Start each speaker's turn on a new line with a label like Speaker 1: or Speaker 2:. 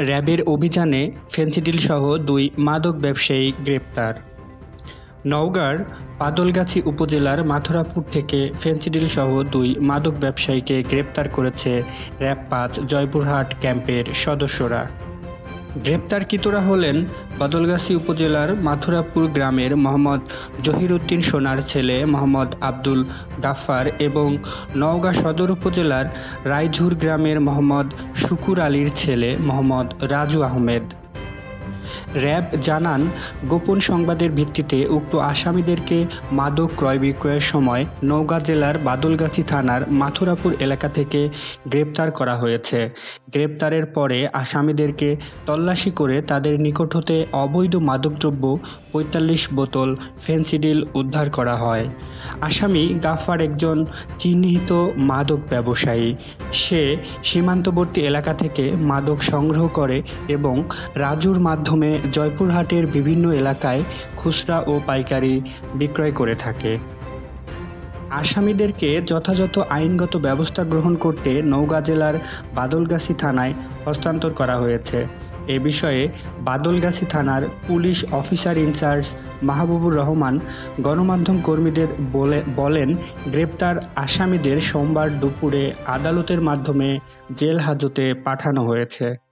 Speaker 1: র্যাবের অভিযানে ফেনসিডিলসহ ২ মাদক ব্যবসায়ী গ্রেপ্তার। নওগাঁর বাদলগাছী উপজেলার মাথুরাপুর থেকে ফেনসিডিলসহ ২ মাদক ব্যবসায়ীকে গ্রেপ্তার করেছে র্যাব-৫ জয়পুরহাট ক্যাম্পের সদস্যরা। গ্রেপ্তারকৃতরা হলেন বাদলগাছী উপজেলার মাথুরাপুর গ্রামের মোহাম্মদ জহিরুদ্দিন সোনার ছেলে মোহাম্মদ আব্দুল গাফফার এবং নওগাঁ সদর উপজেলার রায়ঝুর গ্রামের মোহাম্মদ শুকুর আলীর ছেলে মোহাম্মদ রাজু আহমেদ। র্যাব জানান, গোপন সংবাদের ভিত্তিতে উক্ত আসামিদেরকে মাদক ক্রয় বিক্রয়ের সময় নওগাঁ জেলার বাদলগাছী থানার মাথুরাপুর এলাকা থেকে গ্রেপ্তার করা হয়েছে। গ্রেপ্তারের পরে আসামিদেরকে তল্লাশি করে তাদের নিকট হতে অবৈধ মাদকদ্রব্য ৪৫ বোতল ফেনসিডিল উদ্ধার করা হয়। আসামি গাফফার একজন চিহ্নিত মাদক ব্যবসায়ী। সে সীমান্তবর্তী এলাকা থেকে মাদক সংগ্রহ করে এবং রাজুর মাধ্যমে জয়পুরহাটের বিভিন্ন এলাকায় খুচরা ও পাইকারি বিক্রয় করে থাকে। আসামিদেরকে যথাযথ আইনগত ব্যবস্থা গ্রহণ করতে নওগাঁ জেলার বাদলগাছী থানায় হস্তান্তর করা হয়েছে। এ বিষয়ে বাদলগাছী থানার police officer in charge Mahbubur Rahman গণমাধ্যম কর্মীদের বলেন, গ্রেপ্তার আসামিদের সোমবার দুপুরে আদালতের মাধ্যমে জেল হাজতে পাঠানো হয়েছে।